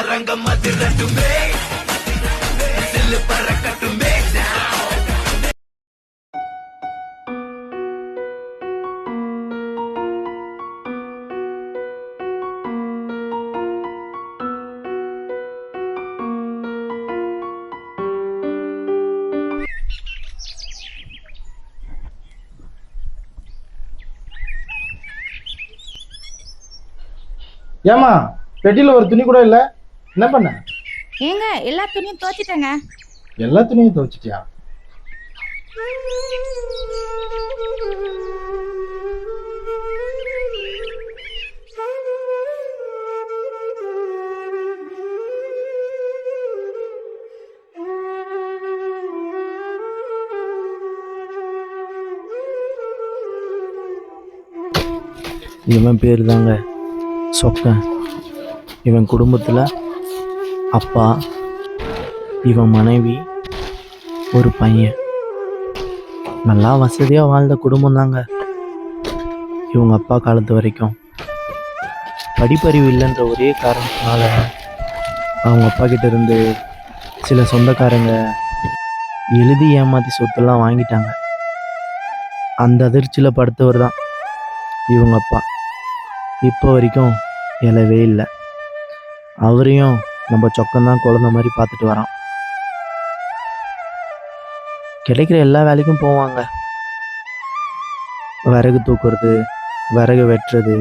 அரங்கம் அதிரட்டுமே சில்லு பறக்கட்டுமே. ஏமா பெட்டியில ஒரு துணி கூட இல்ல, என்ன பண்ண? ஏங்க எல்லா துணியும் துவைச்சிட்டேங்க. எல்லா துணியும் துவைச்சிட்டியா? இவன் பேர் தாங்க சொக்கன். இவன் குடும்பத்தில் அப்பா, இவன் மனைவி, ஒரு பையன். நல்லா வசதியாக வாழ்ந்த குடும்பம் தாங்க. இவங்க அப்பா காலத்து வரைக்கும் படிப்பறிவு இல்லைன்ற ஒரே காரணத்தினால அவங்க அப்பா கிட்ட இருந்து சில சொந்தக்காரங்க எழுதி ஏமாற்றி சொத்தெல்லாம் வாங்கிட்டாங்க. அந்த அதிர்ச்சியில் படுத்தவர் தான் இவங்க அப்பா. இப்போ வரைக்கும் எழவே இல்லை. அவரையும் நம்ம சொக்கந்தான் குழந்த மாதிரி பார்த்துட்டு வரோம். கிடைக்கிற எல்லா வேலைக்கும் போவாங்க. விறகு தூக்குறது, விறகு வெட்டுறது,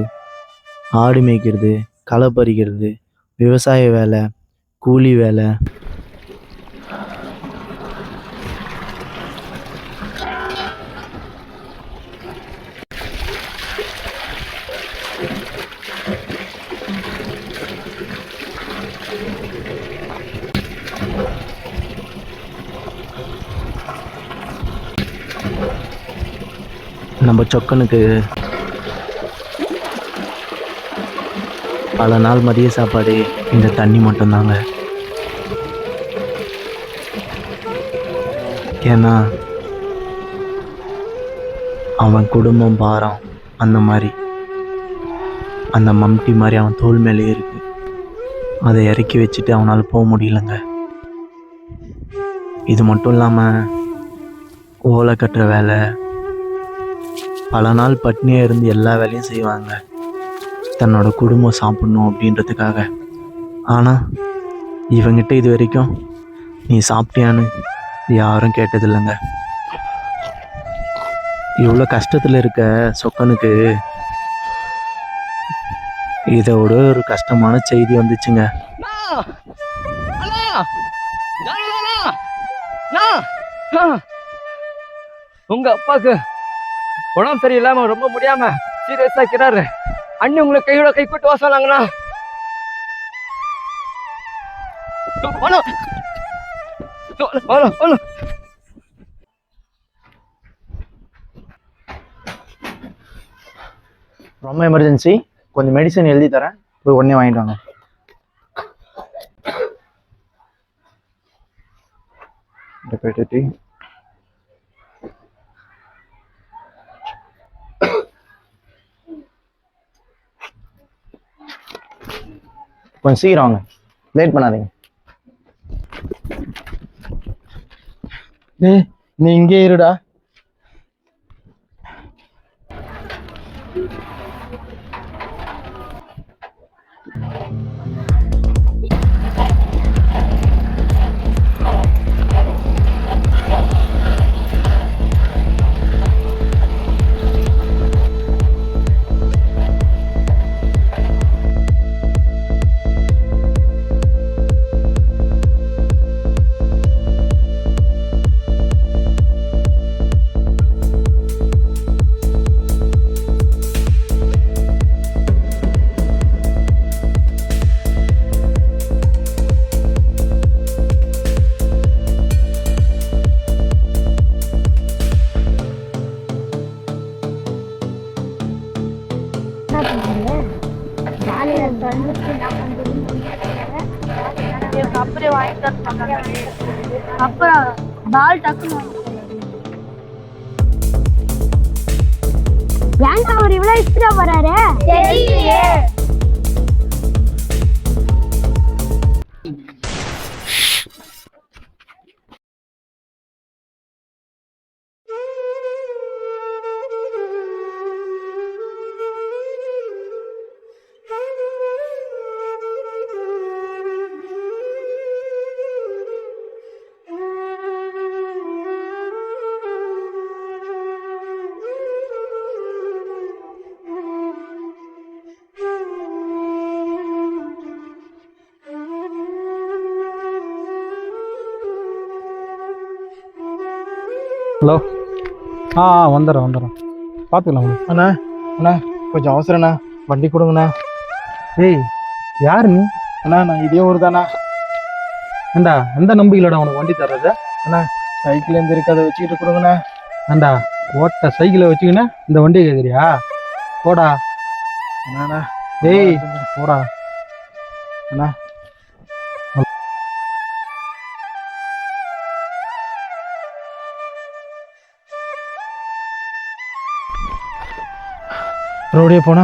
ஆடு மேய்க்கிறது, களை பறிக்கிறது, விவசாய வேலை, கூலி வேலை. நம்ம சொக்கனுக்கு பல நாள் மதிய சாப்பாடு இந்த தண்ணி மட்டும்தாங்க. ஏன்னா அவன் குடும்பம் பாரம் அந்த மாதிரி, அந்த மம்டி மாதிரி அவன் தோல் மேலே இருக்கு. அதை இறக்கி வச்சுட்டு அவனால் போக முடியலங்க. இது மட்டும் இல்லாமல் ஓலை கட்டுற வேலை, பல நாள் பட்னியாக இருந்து எல்லா வேலையும் செய்வாங்க தன்னோட குடும்பம் சாப்பிட்ணும் அப்படின்றதுக்காக. ஆனால் இவங்கிட்ட இது வரைக்கும் நீ சாப்பிட்டியான்னு யாரும் கேட்டதில்லைங்க. இவ்வளோ கஷ்டத்தில் இருக்க சொக்கனுக்கு இதோட ஒரு கஷ்டமான செய்தி வந்துச்சுங்க. உங்க அப்பாக்கு உடம்பு சரியில்லாம ரொம்ப முடியாம சீரியஸா இருக்கிறாரு. அண்ணி உங்களை கையோட கை கூட்டு வாசலாங்கண்ணா. ரொம்ப எமர்ஜென்சி, கொஞ்சம் மெடிசன் எழுதி தரேன், போய் உடனே வாங்கிட்டு வாங்க. கொஞ்சம் சீக்கிரம் வாங்க, லேட் பண்ணாதீங்க. நீ இங்கே இருடா. அப்படியே வாங்கிட்டு அப்புறம் பால் டக்குன்னு ஏன்டா அவர் இவ்வளவு ஸ்பீடா வராரு? தெரியலையே. ஹலோ வந்துடுறேன் பார்த்துக்கலாம். அண்ணா அண்ணா கொஞ்சம் அவசரண்ணா, வண்டி கொடுங்கண்ணா. ஏய் யார் நீ? அண்ணா நான் இதே ஊர் தானா. ஏண்டா எந்த நம்பிக்கையிலடா உனக்கு வண்டி தர்றது? அண்ணா சைக்கிள் எந்த இருக்கு, அதை வச்சுக்கிட்டு கொடுங்கண்ணா. ஏண்டா ஓட்ட சைக்கிளை வச்சுக்கினா இந்த வண்டியை கேட்குறியா? போடா. அண்ணா ஏய் போடா. அண்ணா ரோடே போனா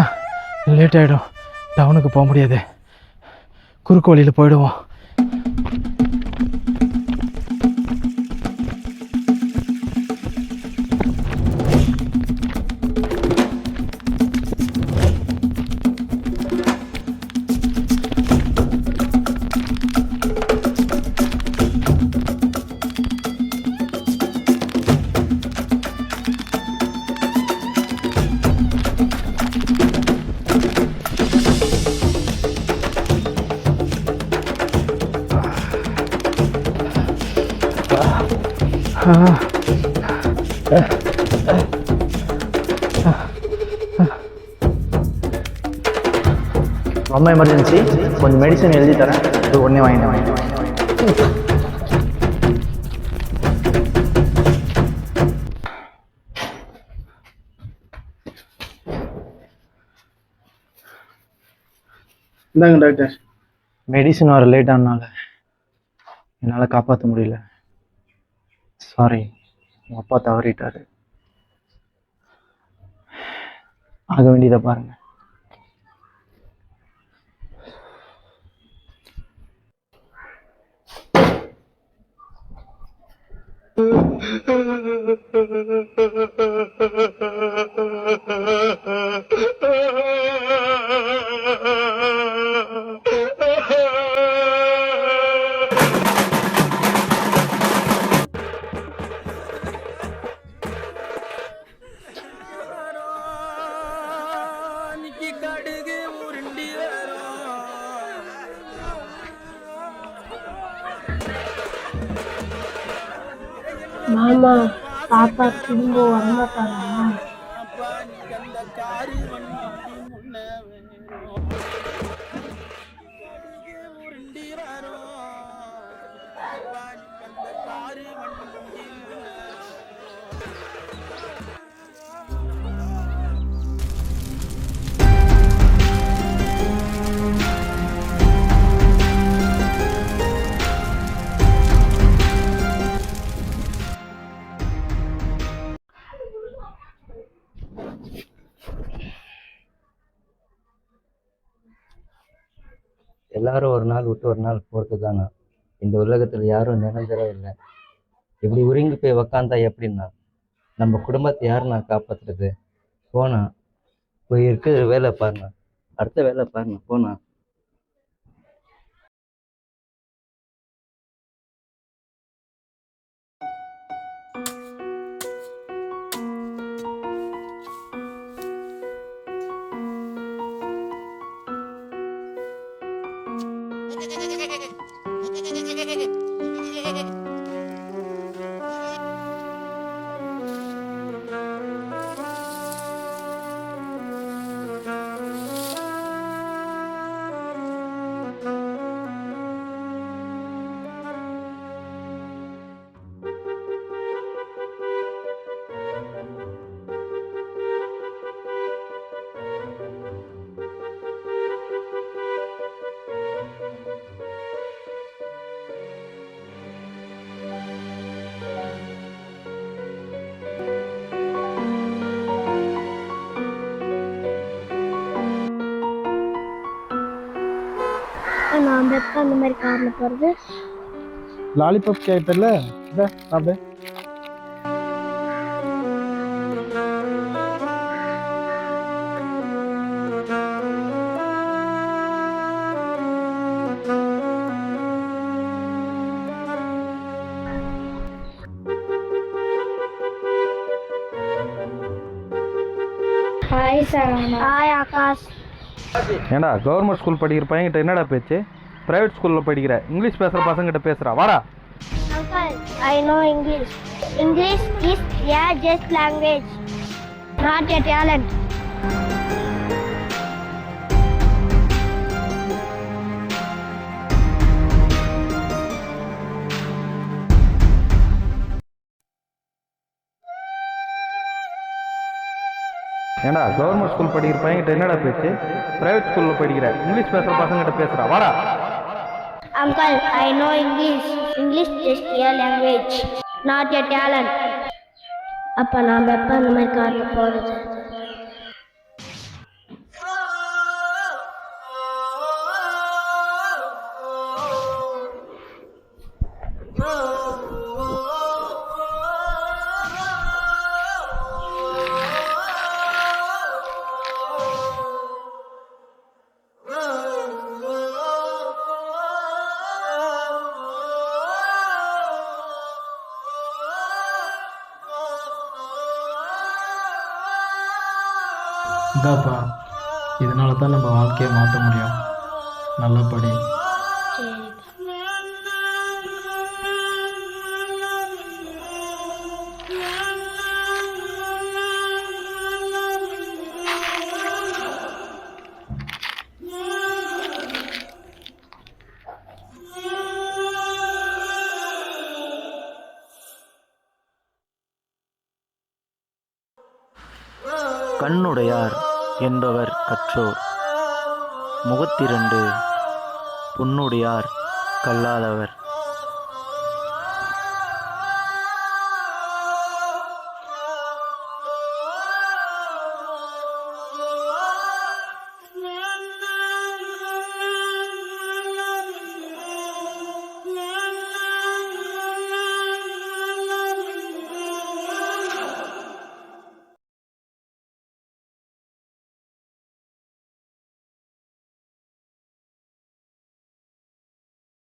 லேட் ஆகிடும், டவுனுக்கு போக முடியாது, குறுக்கு வழியில் போயிடுவோம். ரொம்ப எமர்ஜென்சி, கொஞ்சம் மெடிசன் எழுதி தரேன், அது உடனே வாங்கிட்டு. இந்தாங்க டாக்டர். மெடிசன் வர லேட் ஆனால என்னால் காப்பாற்ற முடியல. சாரி, உங்கள் அப்பா தவறிட்டாரு. ஆக வேண்டியதை பாருங்க. மாமா தாத்தா திரும்ப வரமாட்டாரா? எல்லாரும் ஒரு நாள் விட்டு ஒரு நாள் போகிறது தானே. இந்த உலகத்தில் யாரும் நிரந்தரம் இல்லை. இப்படி உருங்கி போய் உக்காந்தா எப்படின்னா நம்ம குடும்பத்தை யாரும் நான் காப்பாற்றுறது? போனா போய் இருக்கிற வேலை பாருங்க, அடுத்த வேலை பாருங்க, போனா. நான் அந்த இடத்துல அந்த மாதிரி கார்ல போறது. லாலிபாப் கேட்டல, இதை சாப்பிடு. ஹாய் சரவணா. ஹாய் ஆகாஷ். ஏண்டா கவர்மெண்ட் ஸ்கூல் படிக்கிற பையன்கிட்ட என்னடா பேச்சு? பிரைவேட் ஸ்கூலில் படிக்கிற இங்கிலீஷ் பேசுகிற பசங்கிட்ட பேசுகிறா. வாடா. Uncle, I know English. English is Yeah, just language. Not a talent. ஏண்டா கவர்மெண்ட் ஸ்கூல் படிக்கிற பையன்கிட்ட என்னடா பேச்சு? பிரைவேட் ஸ்கூலில் படிக்கிற இங்கிலீஷ் பேசுகிற பசங்கிட்ட பேசுகிறா, வாடா. Uncle, I know English. English just a language. Not a talent. அப்ப நாம் எப்ப அந்த மாதிரி கார்ல போறது? இதாப்பா, இதனால தான் நம்ம வாழ்க்கையை மாற்ற முடியும். நல்லபடி. கண்ணுடையார் என்பவர் கற்றோர், முகத்திரண்டு பொன்னுடையார் கல்லாதவர்.